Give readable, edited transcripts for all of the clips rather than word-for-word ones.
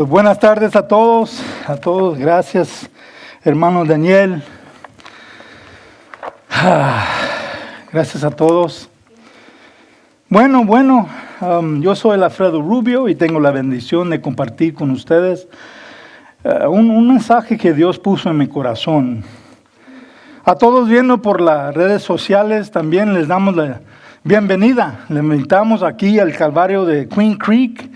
Pues buenas tardes a todos, gracias hermano Daniel, gracias a todos. Bueno, yo soy el Alfredo Rubio y tengo la bendición de compartir con ustedes un mensaje que Dios puso en mi corazón. A todos viendo por las redes sociales también les damos la bienvenida, les invitamos aquí al Calvario de Queen Creek.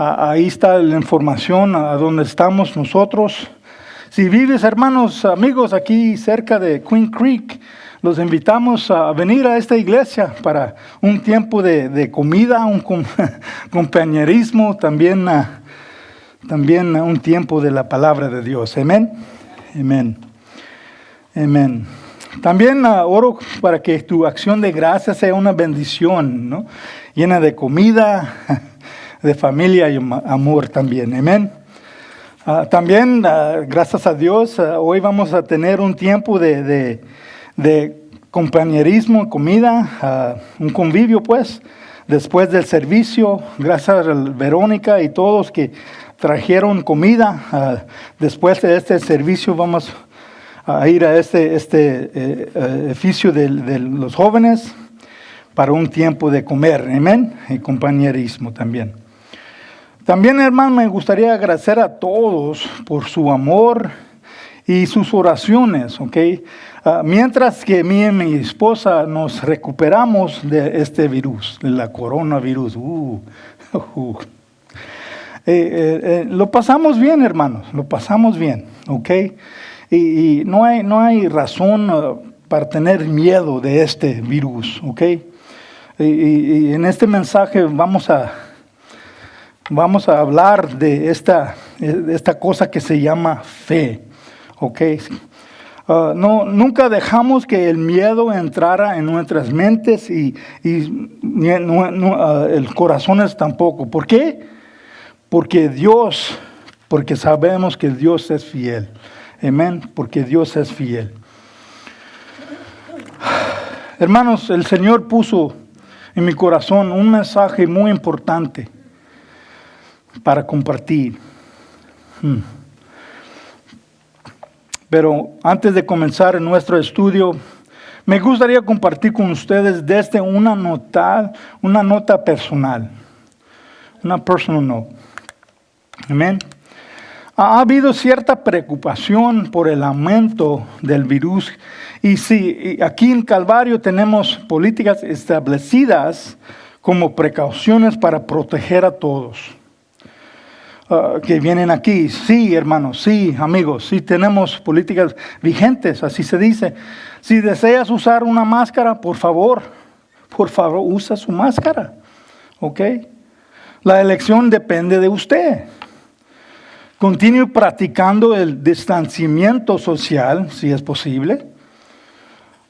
Ahí está la información a donde estamos nosotros. Si vives, hermanos, amigos, aquí cerca de Queen Creek, los invitamos a venir a esta iglesia para un tiempo de comida, un compañerismo, también un tiempo de la palabra de Dios. Amén. Amén. Amén. También oro para que tu acción de gracias sea una bendición, ¿no? Llena de comida, de familia y amor también. Amén. También, gracias a Dios, hoy vamos a tener un tiempo de compañerismo, comida, un convivio, pues, después del servicio. Gracias a Verónica y todos que trajeron comida. Después de este servicio vamos a ir a este edificio de los jóvenes para un tiempo de comer. Amén. Y compañerismo también. También, hermano, me gustaría agradecer a todos por su amor y sus oraciones, ¿ok? Mientras que mí y mi esposa nos recuperamos de este virus, de la coronavirus. Lo pasamos bien, hermanos, lo pasamos bien, ¿ok? Y no hay razón para tener miedo de este virus, ¿ok? Y en este mensaje vamos a hablar de esta cosa que se llama fe, ¿ok? Nunca dejamos que el miedo entrara en nuestras mentes y el corazón tampoco. ¿Por qué? Porque sabemos que Dios es fiel. Amén, porque Dios es fiel. Hermanos, el Señor puso en mi corazón un mensaje muy importante para compartir. Pero antes de comenzar nuestro estudio, me gustaría compartir con ustedes desde una nota personal. Una personal note. Amén. Ha habido cierta preocupación por el aumento del virus. Y sí, aquí en Calvario tenemos políticas establecidas como precauciones para proteger a todos que vienen aquí. Sí, hermanos, sí, amigos, sí tenemos políticas vigentes, así se dice. Si deseas usar una máscara, por favor, usa su máscara, ¿ok? La elección depende de usted. Continúe practicando el distanciamiento social, si es posible.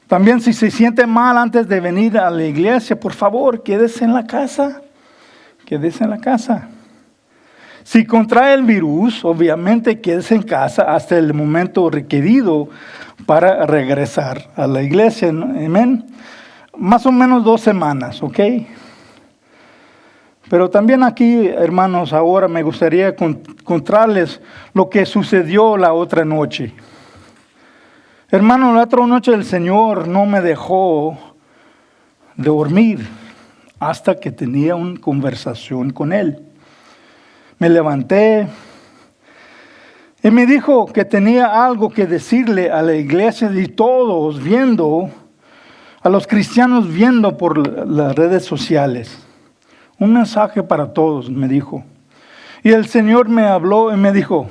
También si se siente mal antes de venir a la iglesia, por favor, quédese en la casa. Quédese en la casa. Si contrae el virus, obviamente quédese en casa hasta el momento requerido para regresar a la iglesia. Amén. Más o menos 2 semanas, ¿ok? Pero también aquí, hermanos, ahora me gustaría contarles lo que sucedió la otra noche. Hermano, la otra noche el Señor no me dejó dormir hasta que tenía una conversación con Él. Me levanté y me dijo que tenía algo que decirle a la iglesia y todos viendo, a los cristianos viendo por las redes sociales. Un mensaje para todos, me dijo. Y el Señor me habló y me dijo,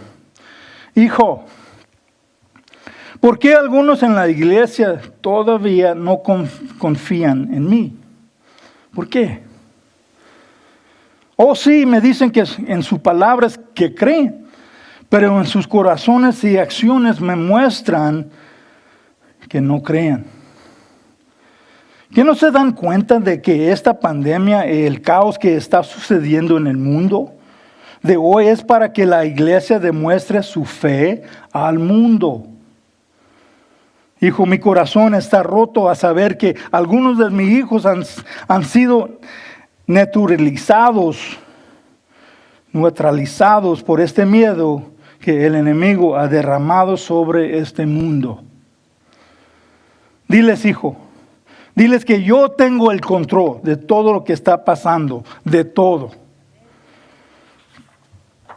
hijo, ¿por qué algunos en la iglesia todavía no confían en mí? ¿Por qué? Oh, sí, me dicen que en sus palabras que creen, pero en sus corazones y acciones me muestran que no creen. ¿Que no se dan cuenta de que esta pandemia y el caos que está sucediendo en el mundo de hoy es para que la iglesia demuestre su fe al mundo? Hijo, mi corazón está roto a saber que algunos de mis hijos han sido naturalizados neutralizados por este miedo que el enemigo ha derramado sobre este mundo. Diles, hijo, diles que yo tengo el control de todo lo que está pasando, de todo.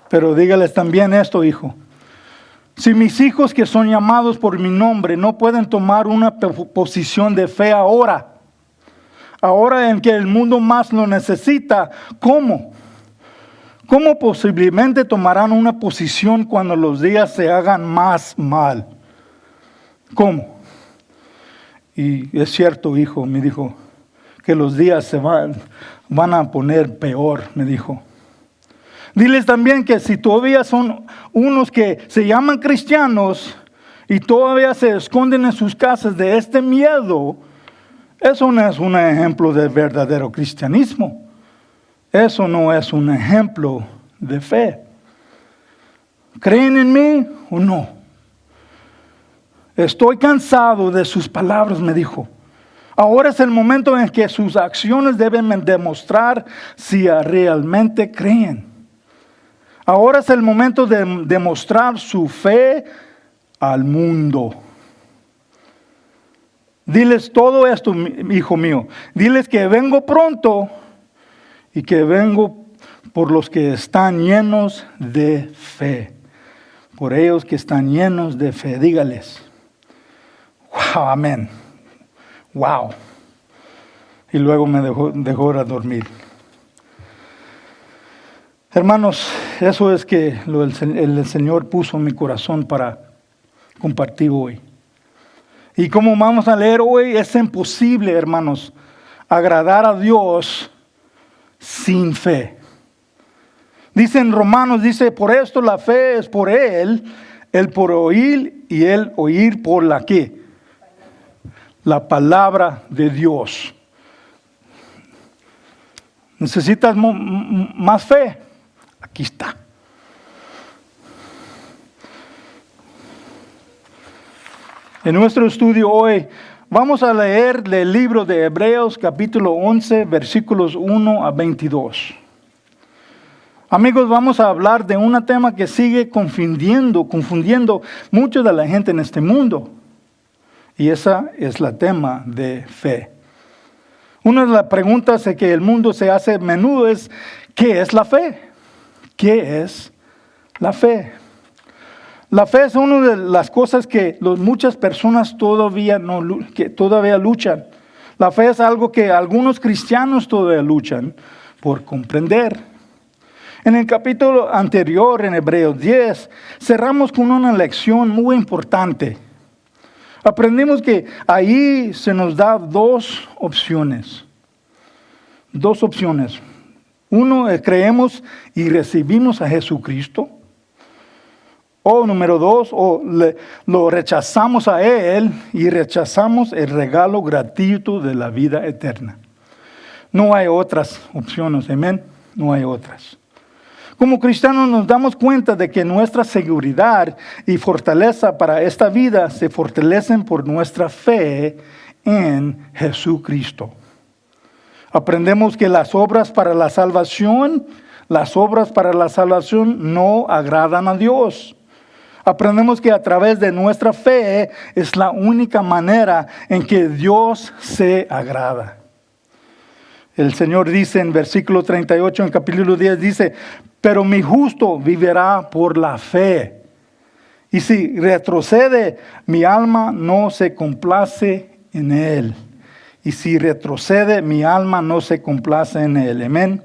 Pero dígales también esto, hijo. Si mis hijos que son llamados por mi nombre no pueden tomar una posición de fe ahora en que el mundo más lo necesita, ¿cómo? ¿Cómo posiblemente tomarán una posición cuando los días se hagan más mal? ¿Cómo? Y es cierto, hijo, me dijo, que los días se van a poner peor, me dijo. Diles también que si todavía son unos que se llaman cristianos y todavía se esconden en sus casas de este miedo, eso no es un ejemplo de verdadero cristianismo. Eso no es un ejemplo de fe. ¿Creen en mí o no? Estoy cansado de sus palabras, me dijo. Ahora es el momento en que sus acciones deben demostrar si realmente creen. Ahora es el momento de demostrar su fe al mundo. Diles todo esto, hijo mío. Diles que vengo pronto y que vengo por los que están llenos de fe. Por ellos que están llenos de fe. Dígales. Wow, amén. Wow. Y luego me dejó ir a dormir. Hermanos, eso es que el Señor puso en mi corazón para compartir hoy. Y como vamos a leer hoy, es imposible, hermanos, agradar a Dios sin fe. Dice en Romanos, dice, por esto la fe es por Él por oír y el oír por la ¿qué? La palabra de Dios. ¿Necesitas más fe? Aquí está. En nuestro estudio hoy vamos a leer el libro de Hebreos capítulo 11 versículos 1 a 22. Amigos, vamos a hablar de un tema que sigue confundiendo mucho de la gente en este mundo. Y esa es la tema de fe. Una de las preguntas que el mundo se hace a menudo es, ¿qué es la fe? ¿Qué es la fe? La fe es una de las cosas que muchas personas todavía luchan. La fe es algo que algunos cristianos todavía luchan por comprender. En el capítulo anterior, en Hebreos 10, cerramos con una lección muy importante. Aprendimos que ahí se nos da dos opciones. Dos opciones. Uno, creemos y recibimos a Jesucristo. O número dos, lo rechazamos a Él y rechazamos el regalo gratuito de la vida eterna. No hay otras opciones, amén. No hay otras. Como cristianos nos damos cuenta de que nuestra seguridad y fortaleza para esta vida se fortalecen por nuestra fe en Jesucristo. Aprendemos que las obras para la salvación no agradan a Dios. Aprendemos que a través de nuestra fe es la única manera en que Dios se agrada. El Señor dice en versículo 38, en capítulo 10, dice, pero mi justo vivirá por la fe. Y si retrocede, mi alma no se complace en él. Y si retrocede, mi alma no se complace en él. Amén.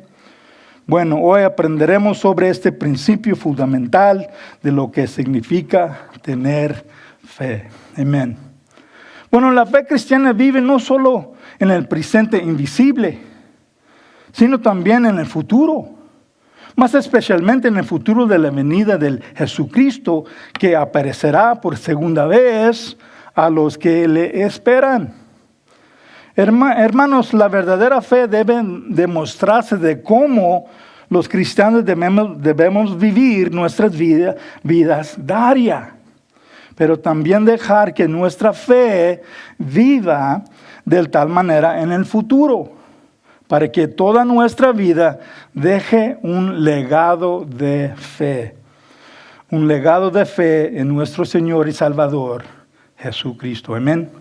Bueno, hoy aprenderemos sobre este principio fundamental de lo que significa tener fe. Amén. Bueno, la fe cristiana vive no solo en el presente invisible, sino también en el futuro. Más especialmente en el futuro de la venida del Jesucristo, que aparecerá por segunda vez a los que le esperan. Hermanos, la verdadera fe debe demostrarse de cómo los cristianos debemos vivir nuestras vidas diarias. Pero también dejar que nuestra fe viva de tal manera en el futuro. para que toda nuestra vida deje un legado de fe. Un legado de fe en nuestro Señor y Salvador, Jesucristo. Amén.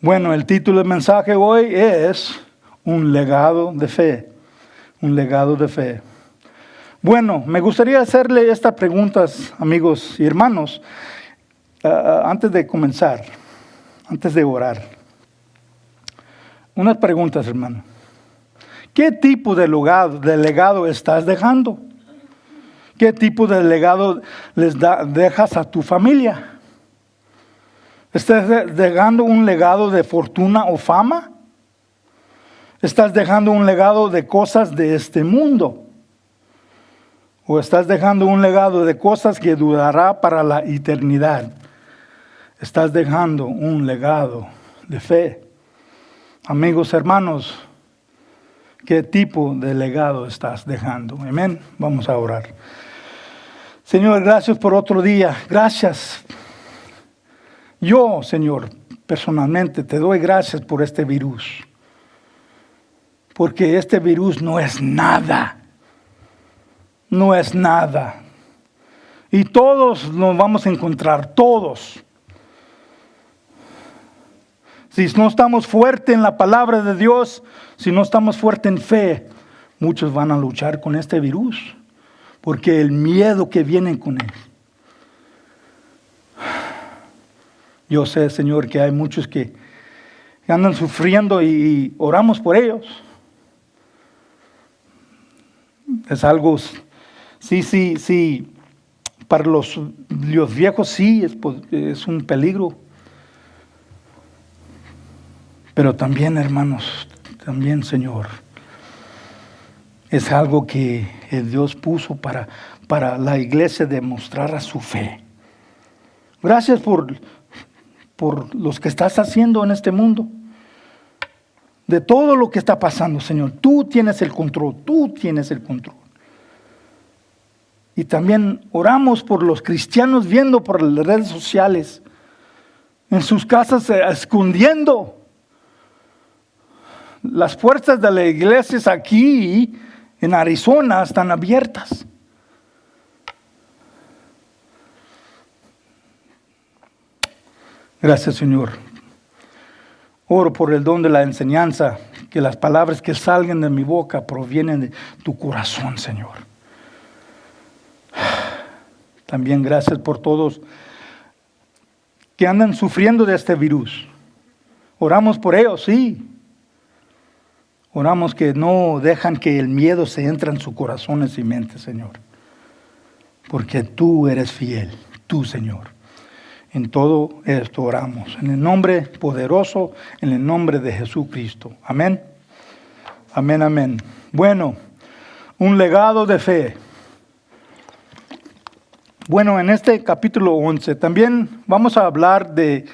Bueno, el título del mensaje hoy es un legado de fe. Un legado de fe. Bueno, me gustaría hacerle estas preguntas, amigos y hermanos, antes de comenzar, antes de orar. Unas preguntas, hermano. ¿Qué tipo de legado estás dejando? ¿Qué tipo de legado dejas a tu familia? ¿Estás dejando un legado de fortuna o fama? ¿Estás dejando un legado de cosas de este mundo? ¿O estás dejando un legado de cosas que durará para la eternidad? Estás dejando un legado de fe. Amigos, hermanos, ¿qué tipo de legado estás dejando? Amén. Vamos a orar. Señor, gracias por otro día. Gracias. Yo, Señor, personalmente te doy gracias por este virus. Porque este virus no es nada. No es nada. Y todos nos vamos a encontrar, todos. Si no estamos fuertes en la palabra de Dios, si no estamos fuertes en fe, muchos van a luchar con este virus. Porque el miedo que viene con él. Yo sé, Señor, que hay muchos que andan sufriendo y oramos por ellos. Es algo, sí, para los viejos sí, es un peligro. Pero también, hermanos, también, Señor, es algo que Dios puso para la iglesia demostrar su fe. Gracias por los que estás haciendo en este mundo. De todo lo que está pasando, Señor. Tú tienes el control. Tú tienes el control. Y también oramos por los cristianos viendo por las redes sociales. En sus casas escondiendo. Las puertas de las iglesias aquí en Arizona están abiertas. Gracias, Señor. Oro por el don de la enseñanza, que las palabras que salgan de mi boca provienen de tu corazón, Señor. También gracias por todos que andan sufriendo de este virus. Oramos por ellos, sí. Oramos que no dejan que el miedo se entre en sus corazones y mentes, Señor. Porque tú eres fiel, tú, Señor. En todo esto oramos. En el nombre poderoso, en el nombre de Jesucristo. Amén. Amén, amén. Bueno, un legado de fe. Bueno, en este capítulo 11 también vamos a hablar de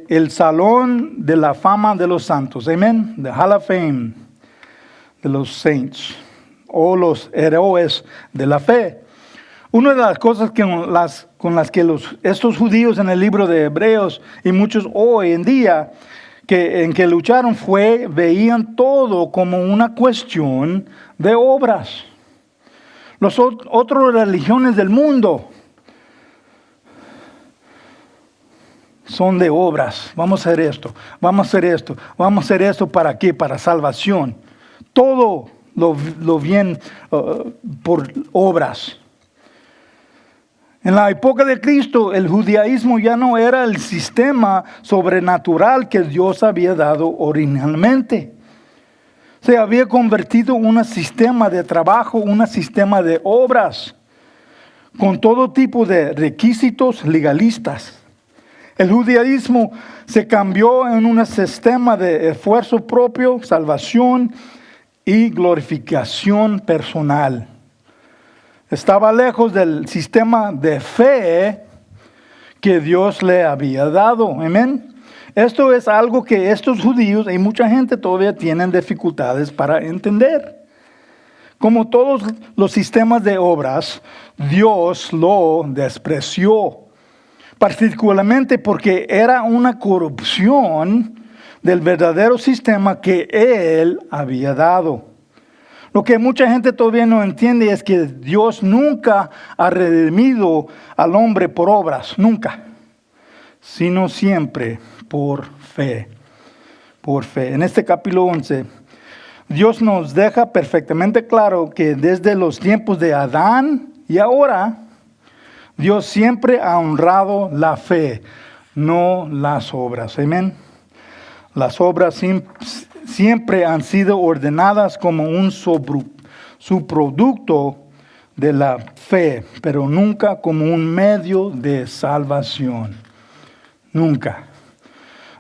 el Salón de la Fama de los Santos. Amén. The Hall of Fame de los Saints. O los héroes de la fe. Una de las cosas con las que estos judíos en el libro de Hebreos y muchos hoy en día en que lucharon veían todo como una cuestión de obras. Las otras religiones del mundo son de obras. Vamos a hacer esto, vamos a hacer esto, vamos a hacer esto, ¿para qué? Para salvación. Todo lo bien por obras. En la época de Cristo, el judaísmo ya no era el sistema sobrenatural que Dios había dado originalmente. Se había convertido en un sistema de trabajo, un sistema de obras, con todo tipo de requisitos legalistas. El judaísmo se cambió en un sistema de esfuerzo propio, salvación y glorificación personal. Estaba lejos del sistema de fe que Dios le había dado. Amén. Esto es algo que estos judíos y mucha gente todavía tienen dificultades para entender. Como todos los sistemas de obras, Dios lo despreció. Particularmente porque era una corrupción del verdadero sistema que Él había dado. Lo que mucha gente todavía no entiende es que Dios nunca ha redimido al hombre por obras, nunca, sino siempre por fe. Por fe. En este capítulo 11, Dios nos deja perfectamente claro que desde los tiempos de Adán y ahora, Dios siempre ha honrado la fe, no las obras. Amén. Las obras siempre han sido ordenadas como un subproducto de la fe, pero nunca como un medio de salvación. Nunca.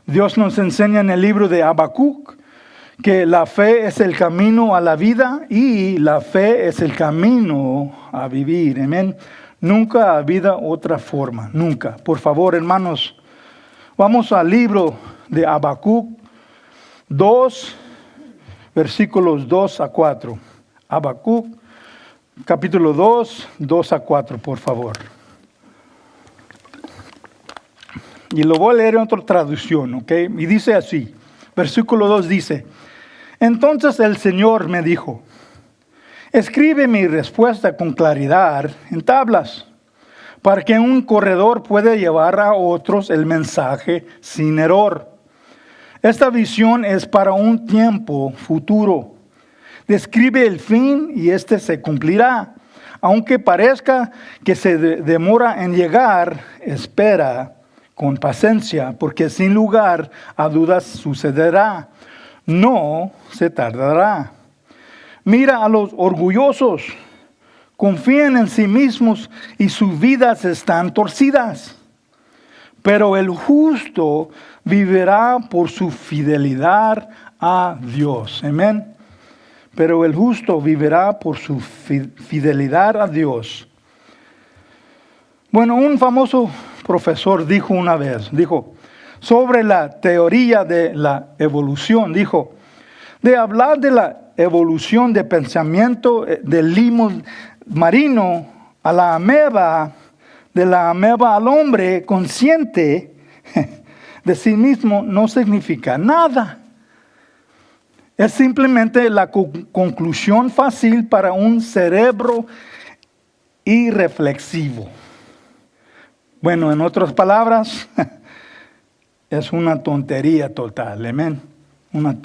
Dios nos enseña en el libro de Habacuc que la fe es el camino a la vida y la fe es el camino a vivir. Amén. Nunca ha habido otra forma, nunca. Por favor, hermanos, vamos al libro de Habacuc 2, versículos 2 a 4. Habacuc, capítulo 2, 2 a 4, por favor. Y lo voy a leer en otra traducción, ¿ok? Y dice así, versículo 2 dice, entonces el Señor me dijo, escribe mi respuesta con claridad en tablas, para que un corredor pueda llevar a otros el mensaje sin error. Esta visión es para un tiempo futuro. Describe el fin y este se cumplirá. Aunque parezca que se demora en llegar, espera con paciencia, porque sin lugar a dudas sucederá. No se tardará. Mira a los orgullosos, confían en sí mismos y sus vidas están torcidas. Pero el justo vivirá por su fidelidad a Dios. Amén. Pero el justo vivirá por su fidelidad a Dios. Bueno, un famoso profesor dijo una vez, sobre la teoría de la evolución, de hablar de la evolución de pensamiento del limo marino a la ameba, de la ameba al hombre consciente de sí mismo, no significa nada. Es simplemente la conclusión fácil para un cerebro irreflexivo. Bueno, en otras palabras, es una tontería total, amén. Una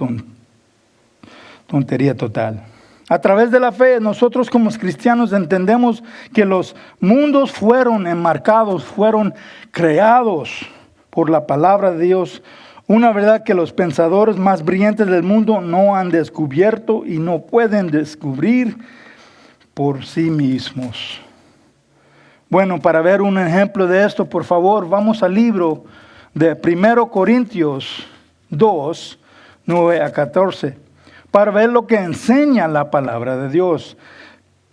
tontería total. A través de la fe, nosotros como cristianos entendemos que los mundos fueron enmarcados, fueron creados por la palabra de Dios. Una verdad que los pensadores más brillantes del mundo no han descubierto y no pueden descubrir por sí mismos. Bueno, para ver un ejemplo de esto, por favor, vamos al libro de 1 Corintios 2, 9 a 14, para ver lo que enseña la palabra de Dios.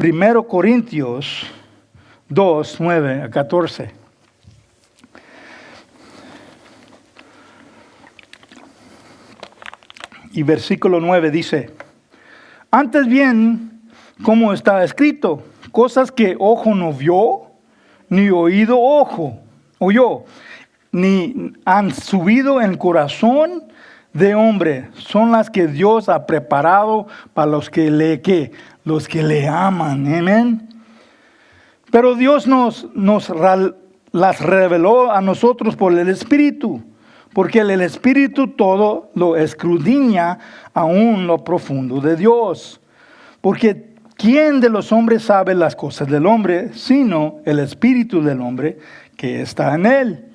1 Corintios 2, 9 a 14. Y versículo 9 dice, antes bien, como está escrito, cosas que ojo no vio, ni oído oyó, ni han subido en corazón de hombre, son las que Dios ha preparado para los que le aman, amén. Pero Dios nos las reveló a nosotros por el Espíritu, porque el Espíritu todo lo escudriña aún lo profundo de Dios. Porque ¿quién de los hombres sabe las cosas del hombre, sino el Espíritu del hombre que está en él?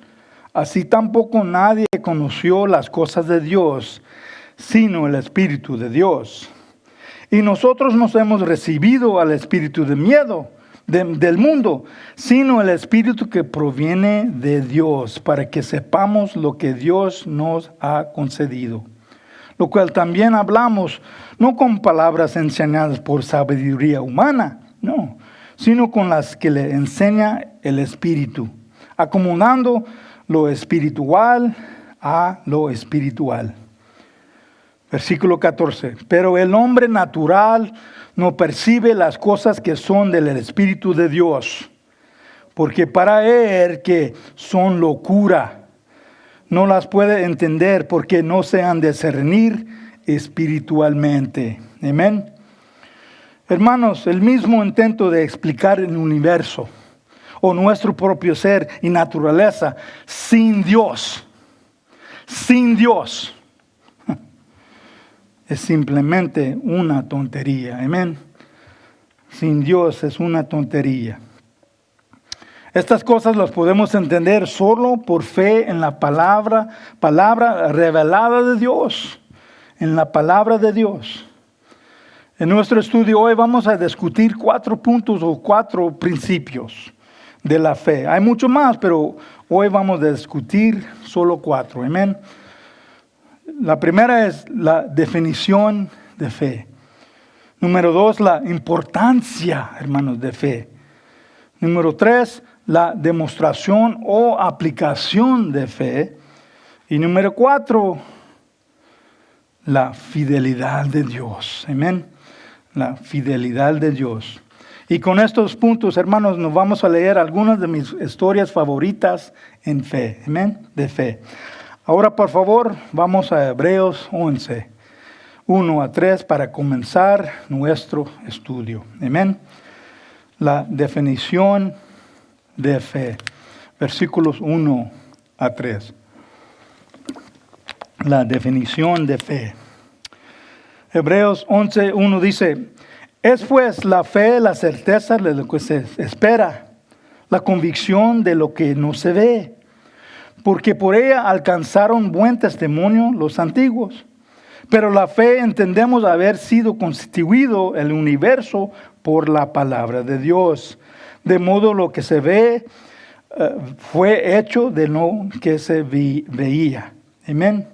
Así tampoco nadie conoció las cosas de Dios, sino el Espíritu de Dios. Y nosotros nos hemos recibido al espíritu de miedo del mundo, sino el espíritu que proviene de Dios, para que sepamos lo que Dios nos ha concedido. Lo cual también hablamos, no con palabras enseñadas por sabiduría humana, no, sino con las que le enseña el Espíritu, acomodando lo espiritual a lo espiritual. Versículo 14. Pero el hombre natural no percibe las cosas que son del Espíritu de Dios, porque para él que son locura, no las puede entender porque no se han de discernir espiritualmente. Amén. Hermanos, el mismo intento de explicar el universo o nuestro propio ser y naturaleza sin Dios, es simplemente una tontería. Amén. Sin Dios es una tontería. Estas cosas las podemos entender solo por fe en la palabra revelada de Dios, en la palabra de Dios. En nuestro estudio hoy vamos a discutir 4 puntos o 4 principios de la fe. Hay mucho más, pero hoy vamos a discutir solo 4. Amén. La primera es la definición de fe. Número 2, la importancia, hermanos, de fe. Número 3, la demostración o aplicación de fe. Y número 4, la fidelidad de Dios. Amén. La fidelidad de Dios. Y con estos puntos, hermanos, nos vamos a leer algunas de mis historias favoritas en fe. Amén. De fe. Ahora, por favor, vamos a Hebreos 11, 1 a 3 para comenzar nuestro estudio. Amén. La definición de fe. Versículos 1 a 3. La definición de fe. Hebreos 11, 1 dice: es pues la fe la certeza de lo que se espera, la convicción de lo que no se ve, porque por ella alcanzaron buen testimonio los antiguos. Pero la fe entendemos haber sido constituido el universo por la palabra de Dios, de modo lo que se ve fue hecho de lo que se veía. Amén.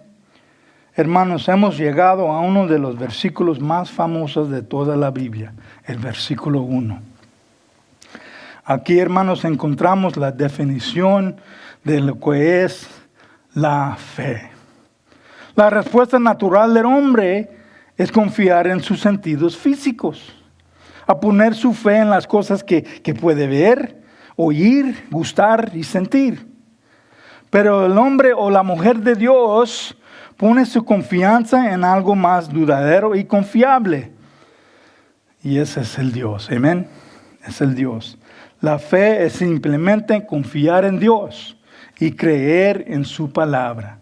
Hermanos, hemos llegado a uno de los versículos más famosos de toda la Biblia, el versículo 1. Aquí, hermanos, encontramos la definición de lo que es la fe. La respuesta natural del hombre es confiar en sus sentidos físicos, a poner su fe en las cosas que puede ver, oír, gustar y sentir. Pero el hombre o la mujer de Dios pone su confianza en algo más duradero y confiable. Y ese es el Dios. Amén. Es el Dios. La fe es simplemente confiar en Dios y creer en su palabra.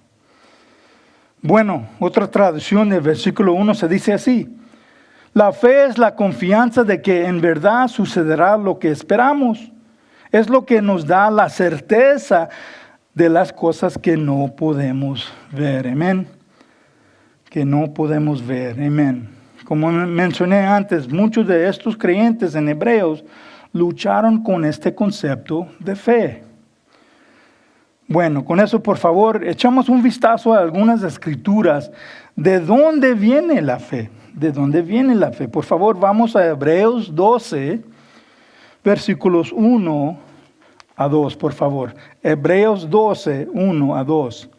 Bueno, otra traducción del versículo 1 se dice así: la fe es la confianza de que en verdad sucederá lo que esperamos. Es lo que nos da la certeza de las cosas que no podemos ver. Amén. Que no podemos ver. Amén. Como mencioné antes, muchos de estos creyentes en Hebreos lucharon con este concepto de fe. Bueno, con eso, por favor, echamos un vistazo a algunas escrituras. ¿De dónde viene la fe? ¿De dónde viene la fe? Por favor, vamos a Hebreos 12, versículos 1 a 2, por favor. Hebreos 12, 1 a 2.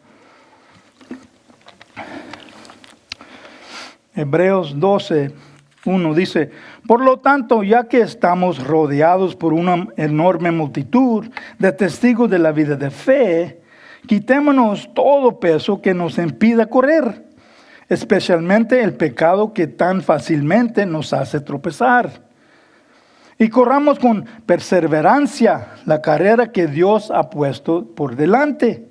Hebreos 12, 1 dice: por lo tanto, ya que estamos rodeados por una enorme multitud de testigos de la vida de fe, quitémonos todo peso que nos impida correr, especialmente el pecado que tan fácilmente nos hace tropezar. Y corramos con perseverancia la carrera que Dios ha puesto por delante.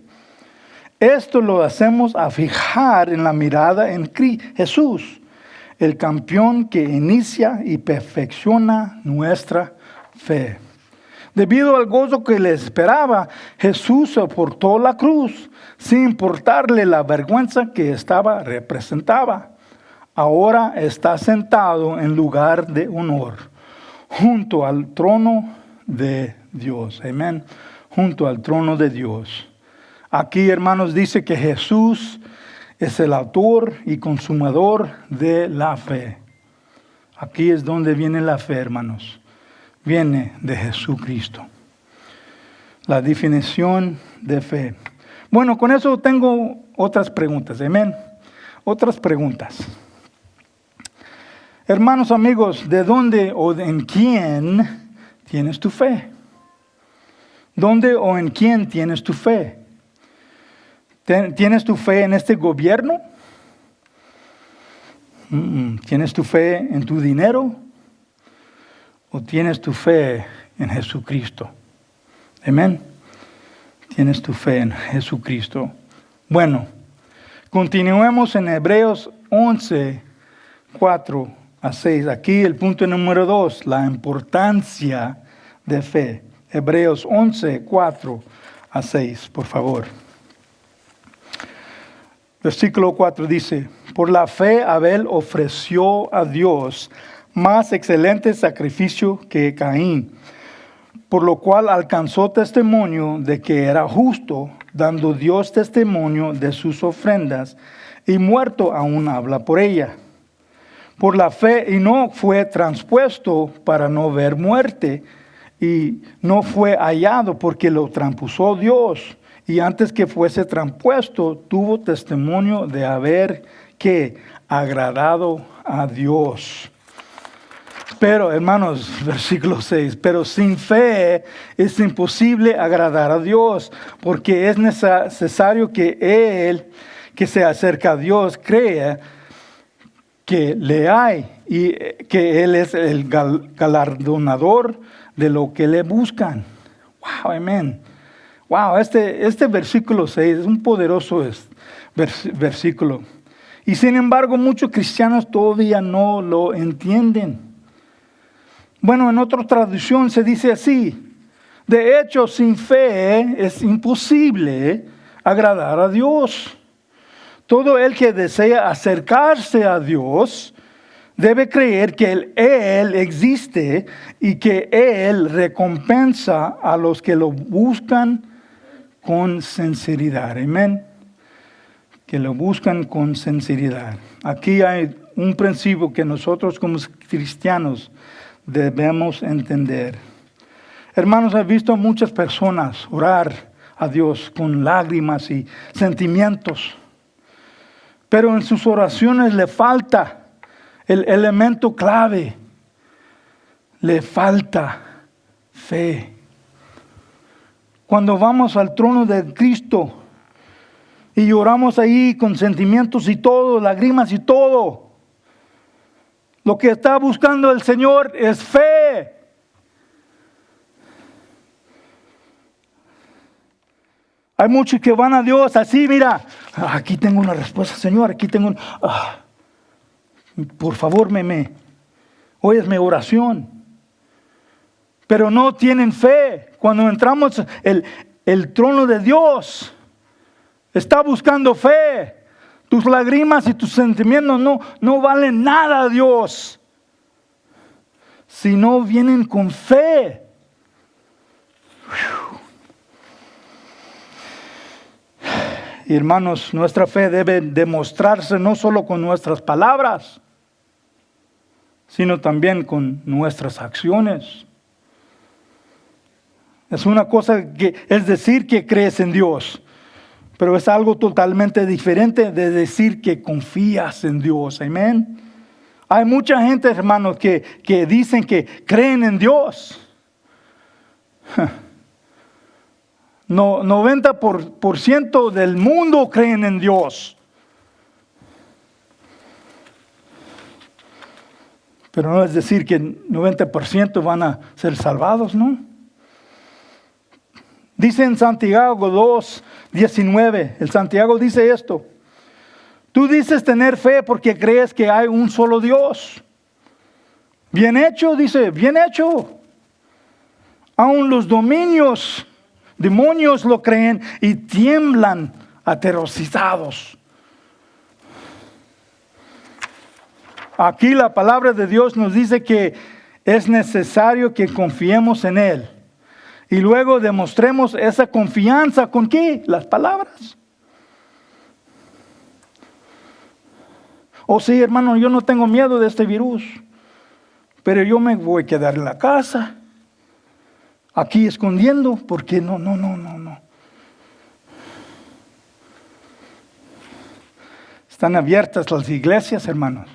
Esto lo hacemos a fijar en la mirada en Jesús, el campeón que inicia y perfecciona nuestra fe. Debido al gozo que le esperaba, Jesús soportó la cruz, sin importarle la vergüenza que representaba. Ahora está sentado en lugar de honor, junto al trono de Dios. Amén. Junto al trono de Dios. Aquí, hermanos, dice que Jesús es el autor y consumador de la fe. Aquí es donde viene la fe, hermanos. Viene de Jesucristo. La definición de fe. Bueno, con eso tengo otras preguntas. Amén. Otras preguntas. Hermanos, amigos, ¿de dónde o en quién tienes tu fe? ¿Dónde o en quién tienes tu fe? ¿Tienes tu fe en este gobierno? ¿Tienes tu fe en tu dinero? ¿O tienes tu fe en Jesucristo? Amén. ¿Tienes tu fe en Jesucristo? Bueno, continuemos en Hebreos 11, 4 a 6. Aquí el punto número 2, la importancia de fe. Hebreos 11, 4 a 6, por favor. Versículo 4 dice, por la fe Abel ofreció a Dios más excelente sacrificio que Caín, por lo cual alcanzó testimonio de que era justo, dando Dios testimonio de sus ofrendas, y muerto aún habla por ella. Por la fe Enoc fue transpuesto para no ver muerte, y no fue hallado porque lo transpuso Dios. Y antes que fuese transpuesto, tuvo testimonio de haber que agradado a Dios. Pero, hermanos, versículo 6, pero sin fe es imposible agradar a Dios, porque es necesario que él que se acerca a Dios crea que le hay y que Él es el galardonador de lo que le buscan. Wow, amén. Wow, este versículo 6 es un poderoso versículo. Y sin embargo, muchos cristianos todavía no lo entienden. Bueno, en otra traducción se dice así: de hecho, sin fe es imposible agradar a Dios. Todo el que desea acercarse a Dios debe creer que Él existe y que Él recompensa a los que lo buscan con sinceridad. Amén. Que lo buscan con sinceridad. Aquí hay un principio que nosotros como cristianos debemos entender. Hermanos, he visto a muchas personas orar a Dios con lágrimas y sentimientos. Pero en sus oraciones le falta el elemento clave. Le falta fe. Cuando vamos al trono de Cristo y lloramos ahí con sentimientos y todo, lágrimas y todo, lo que está buscando el Señor es fe. Hay muchos que van a Dios así, mira, aquí tengo una respuesta, Señor, aquí tengo por favor, oyes mi oración. Pero no tienen fe. Cuando entramos el trono de Dios, está buscando fe. Tus lágrimas y tus sentimientos no valen nada a Dios, si no vienen con fe. Y hermanos, nuestra fe debe demostrarse no solo con nuestras palabras, sino también con nuestras acciones. Es una cosa que es decir que crees en Dios, pero es algo totalmente diferente de decir que confías en Dios. Amén. Hay mucha gente, hermanos, que dicen que creen en Dios. 90% del mundo creen en Dios. Pero no es decir que 90% van a ser salvados, ¿no? Dice en Santiago 2:19, el Santiago dice esto: tú dices tener fe porque crees que hay un solo Dios. Bien hecho, dice, bien hecho. Aún los demonios lo creen y tiemblan aterrorizados. Aquí la palabra de Dios nos dice que es necesario que confiemos en Él. Y luego demostremos esa confianza ¿con qué? Las palabras. Oh sí, hermano, yo no tengo miedo de este virus, pero yo me voy a quedar en la casa, aquí escondiendo, porque no. Están abiertas las iglesias, hermanos.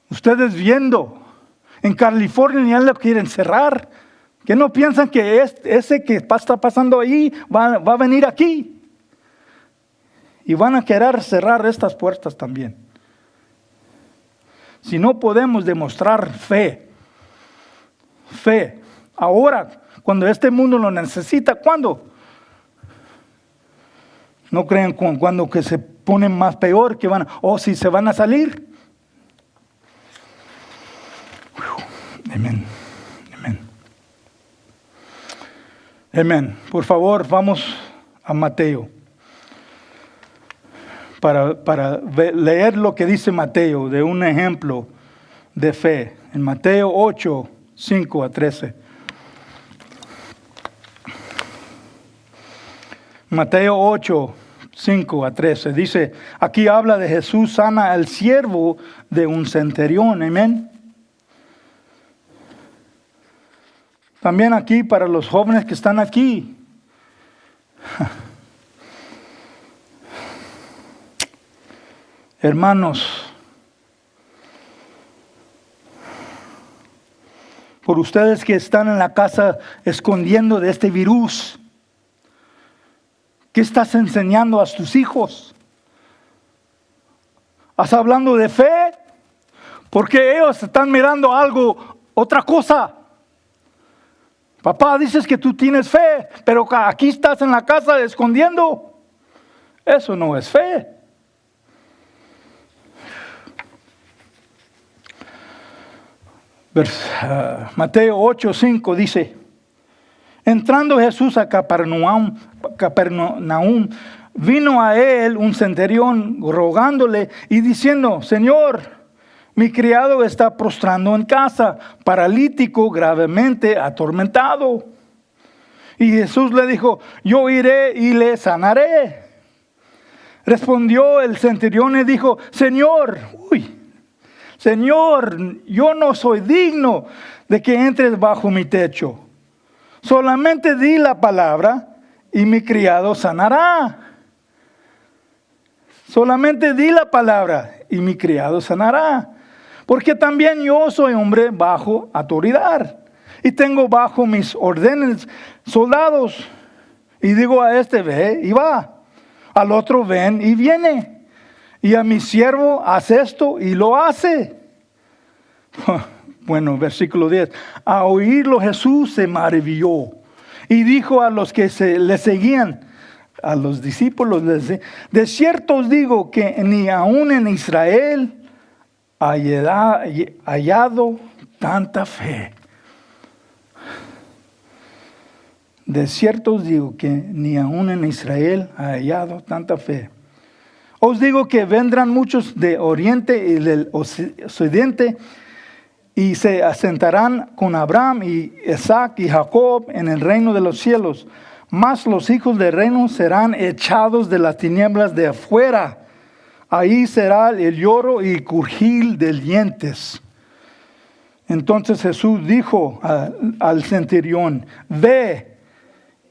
Ustedes viendo, en California ya lo quieren cerrar. ¿Que no piensan que ese que está pasando ahí va a venir aquí? Y van a querer cerrar estas puertas también. Si no podemos demostrar fe, ahora, cuando este mundo lo necesita, ¿cuándo? No crean cuando que se ponen más peor, que si se van a salir. Amén. Amén. Amén. Por favor, vamos a Mateo. Para leer lo que dice Mateo, de un ejemplo de fe. En Mateo 8, 5 a 13. Mateo 8, 5 a 13. Dice, aquí habla de Jesús sana al siervo de un centurión. Amén. También aquí para los jóvenes que están aquí. Hermanos, por ustedes que están en la casa escondiendo de este virus, ¿qué estás enseñando a tus hijos? ¿Estás hablando de fe? Porque ellos están mirando algo, otra cosa. Papá, dices que tú tienes fe, pero aquí estás en la casa escondiendo. Eso no es fe. Mateo 8:5 dice, entrando Jesús a Capernaum, vino a él un centurión rogándole y diciendo, Señor, mi criado está prostrando en casa, paralítico, gravemente atormentado. Y Jesús le dijo, yo iré y le sanaré. Respondió el centurión y dijo, Señor, yo no soy digno de que entres bajo mi techo. Solamente di la palabra y mi criado sanará. Solamente di la palabra y mi criado sanará. Porque también yo soy hombre bajo autoridad. Y tengo bajo mis órdenes soldados. Y digo a este, ve y va. Al otro, ven y viene. Y a mi siervo, haz esto y lo hace. Bueno, versículo 10. A oírlo Jesús se maravilló. Y dijo a los que le seguían, a los discípulos, de cierto os digo que ni aún en Israel hallado tanta fe. De cierto os digo que ni aún en Israel ha hallado tanta fe. Os digo que vendrán muchos de oriente y del occidente y se asentarán con Abraham y Isaac y Jacob en el reino de los cielos. Mas los hijos del reino serán echados de las tinieblas de afuera. Ahí será el lloro y crujir de dientes. Entonces Jesús dijo al centurión, ve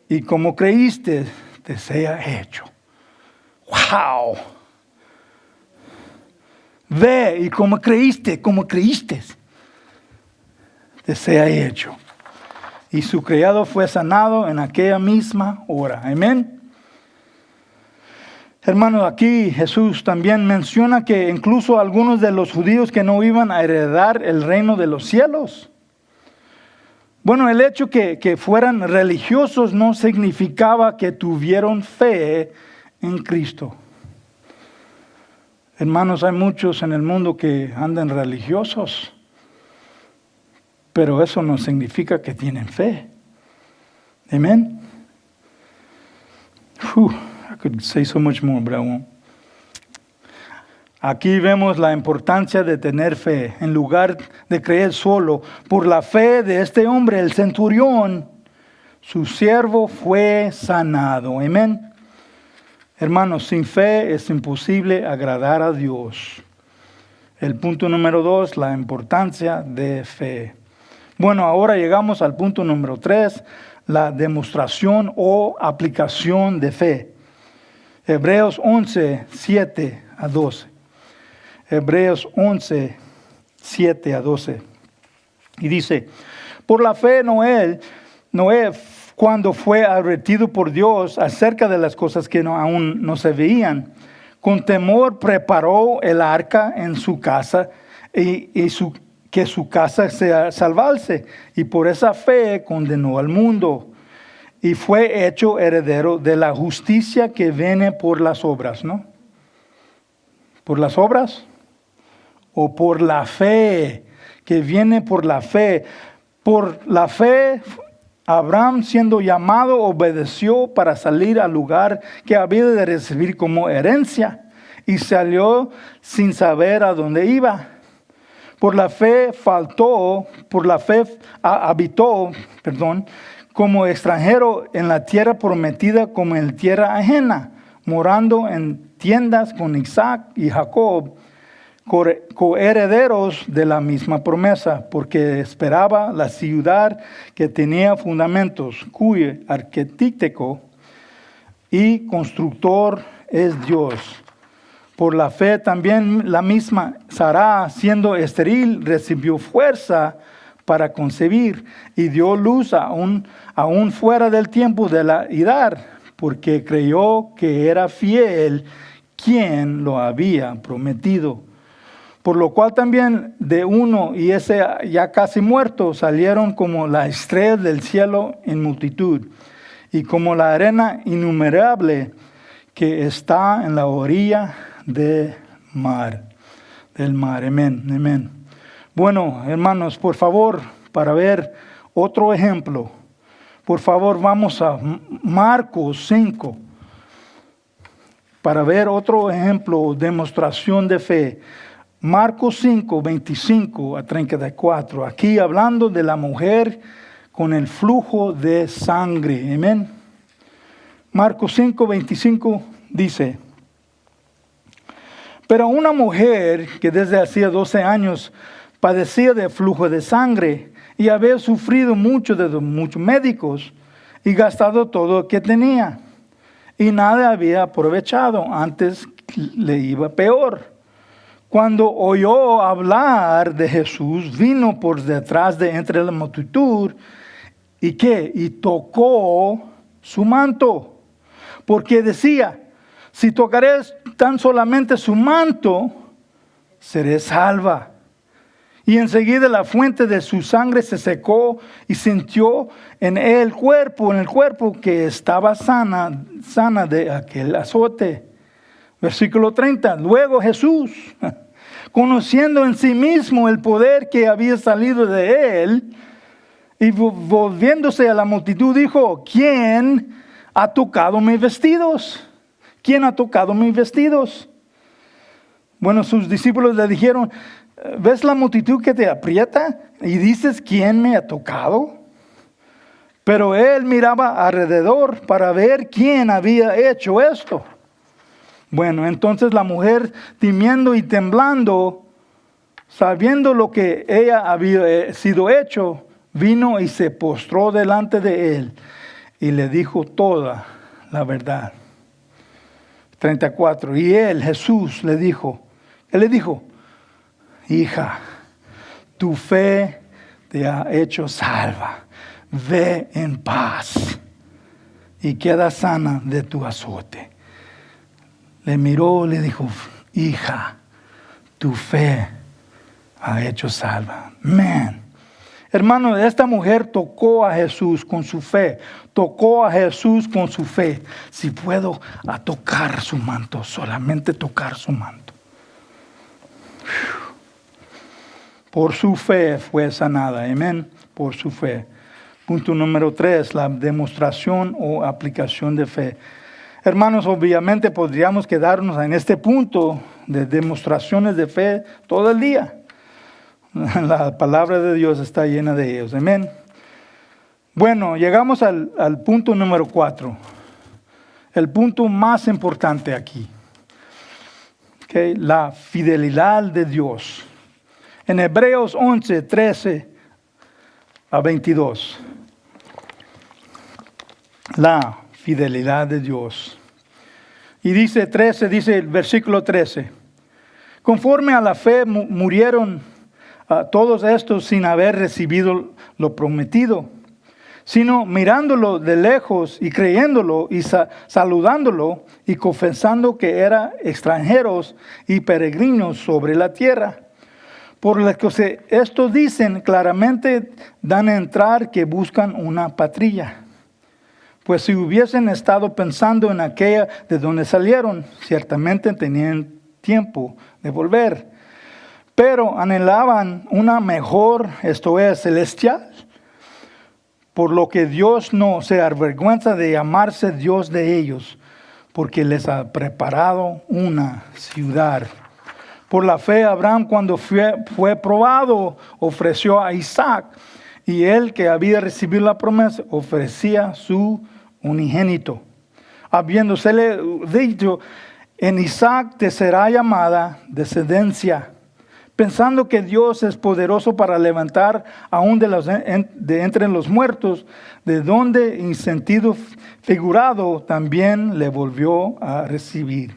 y como creíste, te sea hecho. ¡Wow! Ve y como creíste, te sea hecho. Y su criado fue sanado en aquella misma hora. Amén. Hermanos, aquí Jesús también menciona que incluso algunos de los judíos que no iban a heredar el reino de los cielos. Bueno, el hecho que fueran religiosos no significaba que tuvieron fe en Cristo. Hermanos, hay muchos en el mundo que andan religiosos, pero eso no significa que tienen fe. Amén. I could say so much more, but I won't. Aquí vemos la importancia de tener fe. En lugar de creer solo, por la fe de este hombre, el centurión, su siervo fue sanado. Amén. Hermanos, sin fe es imposible agradar a Dios. El punto número 2, la importancia de fe. Bueno, ahora llegamos al punto número 3, la demostración o aplicación de fe. Hebreos 11, 7 a 12. Hebreos 11, 7 a 12. Y dice, por la fe Noé cuando fue advertido por Dios acerca de las cosas que aún no se veían, Con temor preparó el arca en su casa que su casa sea salvarse. Y por esa fe condenó al mundo. Y fue hecho heredero de la justicia que viene por las obras, ¿no? ¿Por las obras? O por la fe, que viene por la fe. Por la fe, Abraham, siendo llamado, obedeció para salir al lugar que había de recibir como herencia. Y salió sin saber a dónde iba. Por la fe habitó, como extranjero en la tierra prometida, como en tierra ajena, morando en tiendas con Isaac y Jacob, coherederos de la misma promesa, porque esperaba la ciudad que tenía fundamentos, cuyo arquitecto y constructor es Dios. Por la fe también la misma Sara, siendo estéril, recibió fuerza para concebir y dio luz aún fuera del tiempo de la edad, porque creyó que era fiel quien lo había prometido. Por lo cual también de uno y ese ya casi muerto salieron como la estrella del cielo en multitud y como la arena innumerable que está en la orilla del mar. Amén, amén. Bueno, hermanos, por favor, para ver otro ejemplo, por favor, vamos a Marcos 5, para ver otro ejemplo, demostración de fe. Marcos 5, 25 a 34, aquí hablando de la mujer con el flujo de sangre, amén. Marcos 5, 25 dice: pero una mujer que desde hacía 12 años padecía de flujo de sangre y había sufrido mucho de muchos médicos y gastado todo lo que tenía y nada había aprovechado, antes le iba peor. Cuando oyó hablar de Jesús, vino por detrás de entre la multitud y tocó su manto, porque decía: si tocaré tan solamente su manto, seré salva. Y enseguida la fuente de su sangre se secó y sintió en el cuerpo que estaba sana de aquel azote. Versículo 30. Luego Jesús, conociendo en sí mismo el poder que había salido de él, y volviéndose a la multitud dijo: ¿quién ha tocado mis vestidos? ¿Quién ha tocado mis vestidos? Bueno, sus discípulos le dijeron: ¿ves la multitud que te aprieta y dices quién me ha tocado? Pero él miraba alrededor para ver quién había hecho esto. Bueno, entonces la mujer, temiendo y temblando, sabiendo lo que ella había sido hecho, vino y se postró delante de él y le dijo toda la verdad. 34. Y él, Jesús, le dijo: hija, tu fe te ha hecho salva. Ve en paz y queda sana de tu azote. Le miró, le dijo: hija, tu fe ha hecho salva. Man. Hermano, esta mujer tocó a Jesús con su fe. Tocó a Jesús con su fe. Si puedo a tocar su manto, solamente tocar su manto. Por su fe fue sanada. Amén. Por su fe. Punto número 3, la demostración o aplicación de fe. Hermanos, obviamente podríamos quedarnos en este punto de demostraciones de fe todo el día. La palabra de Dios está llena de ellos. Amén. Bueno, llegamos al punto número 4. El punto más importante aquí. Okay, la fidelidad de Dios. En Hebreos 11, 13 a 22. La fidelidad de Dios. Y dice el versículo 13. Conforme a la fe murieron todos estos sin haber recibido lo prometido, sino mirándolo de lejos y creyéndolo y saludándolo y confesando que eran extranjeros y peregrinos sobre la tierra. Por lo que estos dicen claramente, dan a entrar que buscan una patria. Pues si hubiesen estado pensando en aquella de donde salieron, ciertamente tenían tiempo de volver. Pero anhelaban una mejor, esto es, celestial. Por lo que Dios no se avergüenza de llamarse Dios de ellos, porque les ha preparado una ciudad. Por la fe, Abraham, cuando fue probado, ofreció a Isaac. Y él, que había recibido la promesa, ofrecía su unigénito. Habiéndosele dicho, en Isaac te será llamada descendencia. Pensando que Dios es poderoso para levantar aún de entre los muertos, de donde en sentido figurado también le volvió a recibir.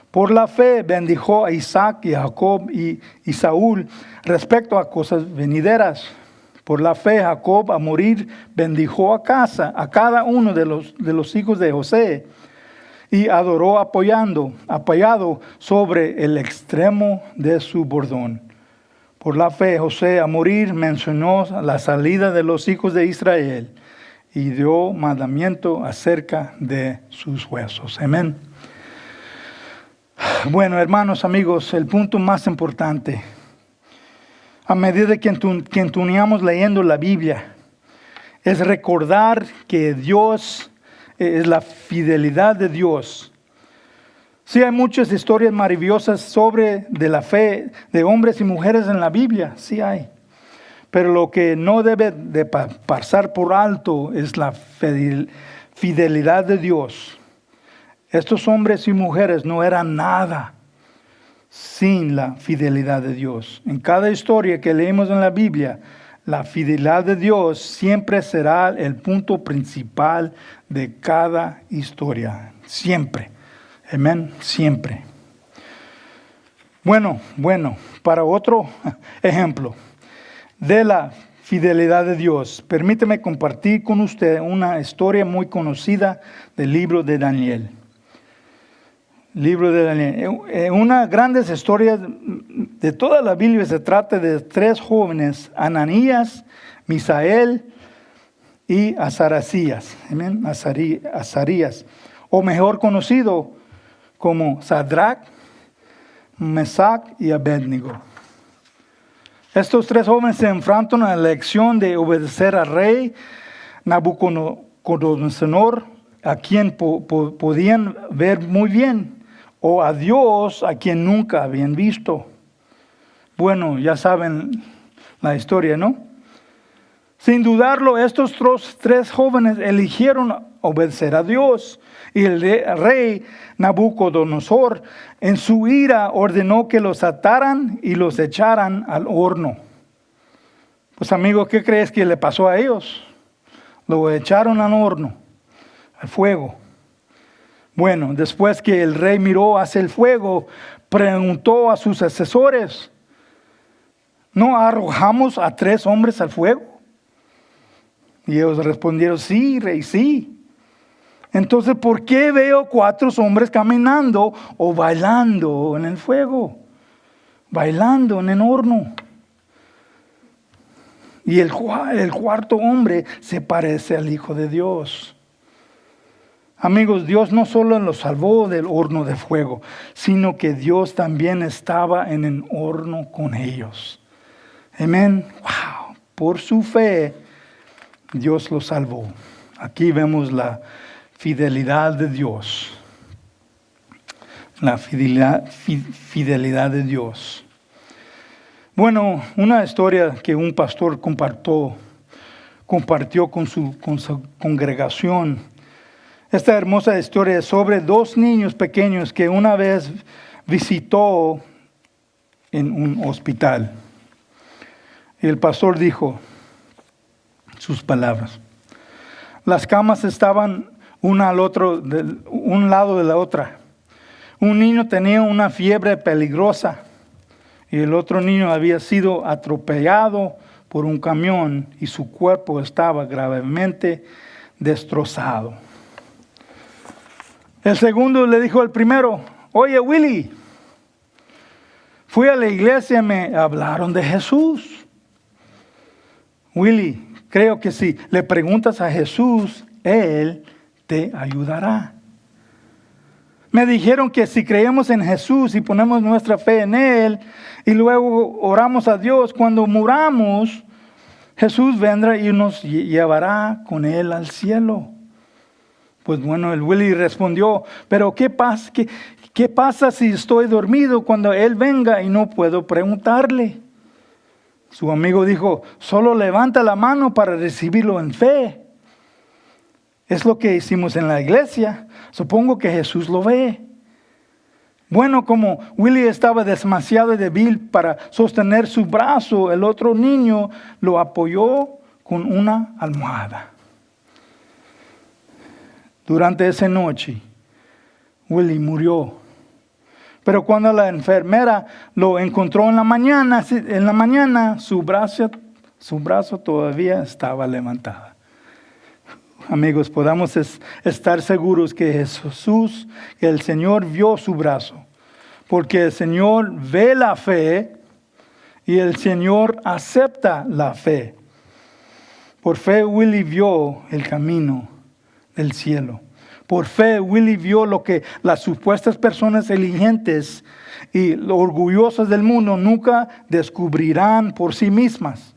Por la fe bendijo a Isaac y a Jacob y Saúl respecto a cosas venideras. Por la fe Jacob a morir bendijo a cada uno de los hijos de José y adoró apoyado sobre el extremo de su bordón. Por la fe José a morir mencionó la salida de los hijos de Israel y dio mandamiento acerca de sus huesos. Amén. Bueno, hermanos, amigos, el punto más importante, a medida que continuamos leyendo la Biblia, es recordar que Dios es la fidelidad de Dios. Sí, hay muchas historias maravillosas de la fe de hombres y mujeres en la Biblia, sí hay. Pero lo que no debe de pasar por alto es la fidelidad de Dios. Estos hombres y mujeres no eran nada sin la fidelidad de Dios. En cada historia que leemos en la Biblia, la fidelidad de Dios siempre será el punto principal de cada historia. Siempre. Amén. Siempre. Bueno, para otro ejemplo de la fidelidad de Dios, permíteme compartir con usted una historia muy conocida del libro de Daniel. Libro de Daniel. Una grandes historia de toda la Biblia se trata de tres jóvenes, Ananías, Misael y Azarías. Amén. Azarías, o mejor conocido como Sadrach, Mesach y Abednego. Estos tres jóvenes se enfrentan a la elección de obedecer al rey Nabucodonosor, a quien podían ver muy bien, o a Dios, a quien nunca habían visto. Bueno, ya saben la historia, ¿no? Sin dudarlo, estos tres jóvenes eligieron obedecer a Dios. Y el rey Nabucodonosor, en su ira, ordenó que los ataran y los echaran al horno. Pues amigos, ¿qué crees que le pasó a ellos? Lo echaron al horno, al fuego. Bueno, después que el rey miró hacia el fuego, preguntó a sus asesores, ¿no arrojamos a tres hombres al fuego? Y ellos respondieron, sí, rey, sí. Entonces, ¿por qué veo cuatro hombres caminando o bailando en el fuego? Bailando en el horno. Y el cuarto hombre se parece al Hijo de Dios. Amigos, Dios no solo los salvó del horno de fuego, sino que Dios también estaba en el horno con ellos. Amén. Wow. Por su fe, Dios los salvó. Aquí vemos la fidelidad de Dios. La fidelidad de Dios. Bueno, una historia que un pastor compartió con su congregación. Esta hermosa historia es sobre dos niños pequeños que una vez visitó en un hospital. Y el pastor dijo sus palabras. Las camas estaban una al otro, un lado de la otra. Un niño tenía una fiebre peligrosa y el otro niño había sido atropellado por un camión y su cuerpo estaba gravemente destrozado. El segundo le dijo al primero, oye Willy, fui a la iglesia y me hablaron de Jesús. Willy, creo que si le preguntas a Jesús, Él te ayudará. Me dijeron que si creemos en Jesús y ponemos nuestra fe en Él y luego oramos a Dios, cuando muramos, Jesús vendrá y nos llevará con Él al cielo. Pues bueno, el Willy respondió, pero ¿qué pasa si estoy dormido cuando Él venga y no puedo preguntarle? Su amigo dijo, solo levanta la mano para recibirlo en fe. Es lo que hicimos en la iglesia. Supongo que Jesús lo ve. Bueno, como Willy estaba demasiado débil para sostener su brazo, el otro niño lo apoyó con una almohada. Durante esa noche, Willy murió. Pero cuando la enfermera lo encontró en la mañana, su brazo todavía estaba levantado. Amigos, podamos estar seguros que Jesús, que el Señor vio su brazo, porque el Señor ve la fe y el Señor acepta la fe. Por fe, Willy vio el camino del cielo. Por fe, Willy vio lo que las supuestas personas inteligentes y orgullosas del mundo nunca descubrirán por sí mismas.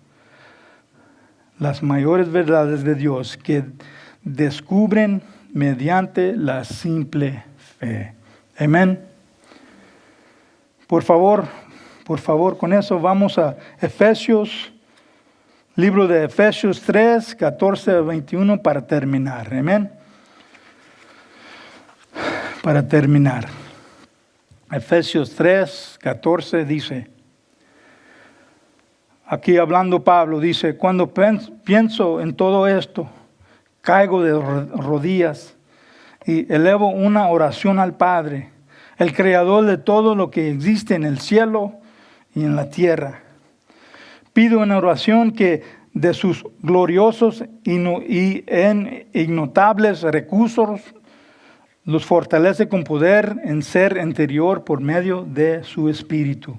Las mayores verdades de Dios que descubren mediante la simple fe. Amén. Por favor, con eso vamos a Efesios, libro de Efesios 3, 14 a 21 para terminar. Amén. Para terminar. Efesios 3, 14 dice, aquí hablando Pablo, dice, cuando pienso en todo esto, caigo de rodillas y elevo una oración al Padre, el creador de todo lo que existe en el cielo y en la tierra. Pido en oración que de sus gloriosos y innotables recursos los fortalece con poder en ser interior por medio de su Espíritu.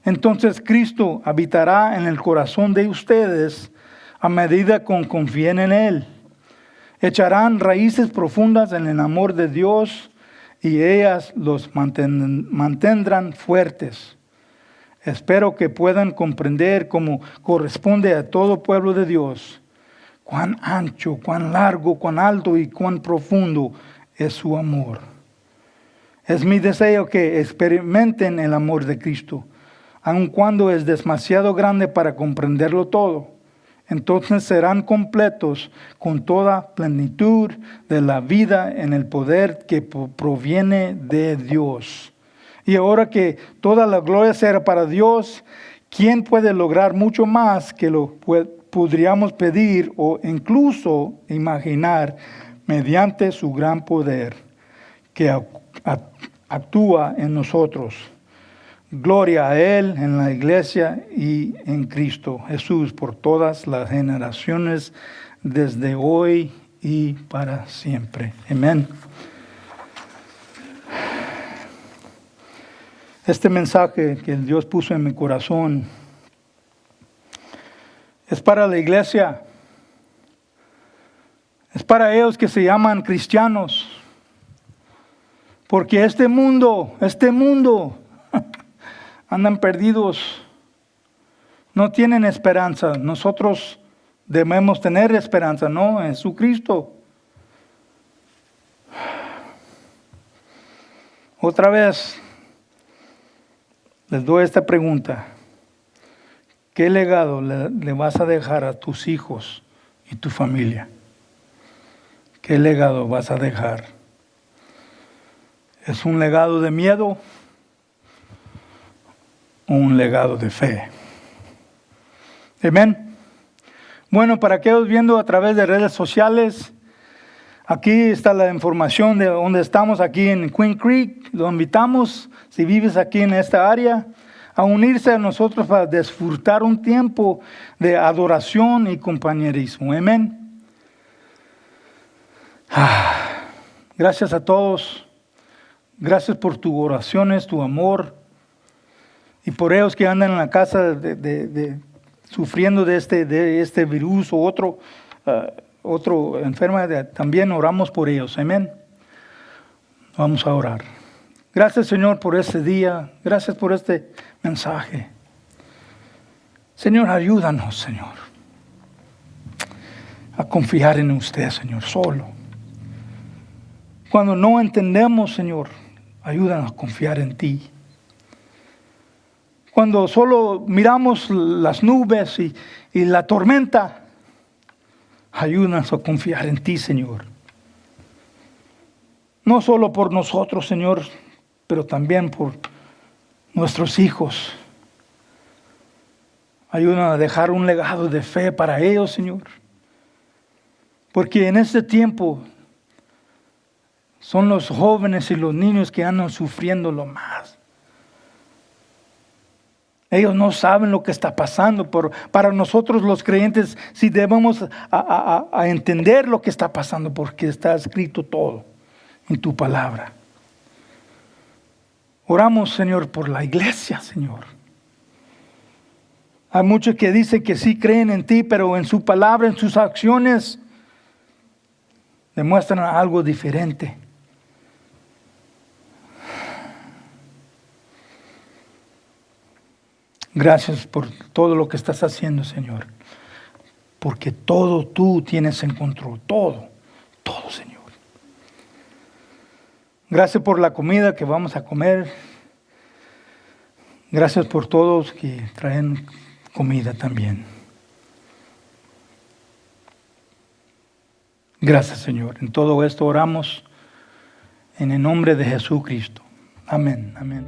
Entonces Cristo habitará en el corazón de ustedes a medida que confíen en Él. Echarán raíces profundas en el amor de Dios y ellas los mantendrán fuertes. Espero que puedan comprender como corresponde a todo pueblo de Dios, cuán ancho, cuán largo, cuán alto y cuán profundo es su amor. Es mi deseo que experimenten el amor de Cristo, aun cuando es demasiado grande para comprenderlo todo. Entonces serán completos con toda plenitud de la vida en el poder que proviene de Dios. Y ahora que toda la gloria será para Dios, ¿quién puede lograr mucho más que lo podríamos pedir o incluso imaginar mediante su gran poder que actúa en nosotros? Gloria a Él en la iglesia y en Cristo Jesús por todas las generaciones, desde hoy y para siempre. Amén. Este mensaje que Dios puso en mi corazón es para la iglesia. Es para ellos que se llaman cristianos. Porque este mundo andan perdidos. No tienen esperanza. Nosotros debemos tener esperanza, ¿no? En Jesucristo. Otra vez les doy esta pregunta. ¿Qué legado le vas a dejar a tus hijos y tu familia? ¿Qué legado vas a dejar? ¿Es un legado de miedo o un legado de fe? Amén. Bueno, para aquellos viendo a través de redes sociales, aquí está la información de donde estamos, aquí en Queen Creek. Lo invitamos, si vives aquí en esta área, a unirse a nosotros para disfrutar un tiempo de adoración y compañerismo. Amén. Gracias a todos. Gracias por tus oraciones, tu amor. Y por ellos que andan en la casa sufriendo de este virus o otro enfermedad, también oramos por ellos. Amén. Vamos a orar. Gracias, Señor, por este día. Gracias por este mensaje. Señor, ayúdanos, Señor, a confiar en usted, Señor, solo. Cuando no entendemos, Señor, ayúdanos a confiar en ti. Cuando solo miramos las nubes y la tormenta, ayúdanos a confiar en ti, Señor. No solo por nosotros, Señor, pero también por nuestros hijos. Ayúdanos a dejar un legado de fe para ellos, Señor. Porque en este tiempo son los jóvenes y los niños que andan sufriendo lo más. Ellos no saben lo que está pasando, pero para nosotros los creyentes sí debemos a entender lo que está pasando, porque está escrito todo en tu palabra. Oramos, Señor, por la iglesia, Señor. Hay muchos que dicen que sí creen en ti, pero en su palabra, en sus acciones, demuestran algo diferente. Gracias por todo lo que estás haciendo, Señor. Porque todo tú tienes en control. Todo, Señor. Gracias por la comida que vamos a comer. Gracias por todos que traen comida también. Gracias, Señor. En todo esto oramos en el nombre de Jesucristo. Amén. Amén.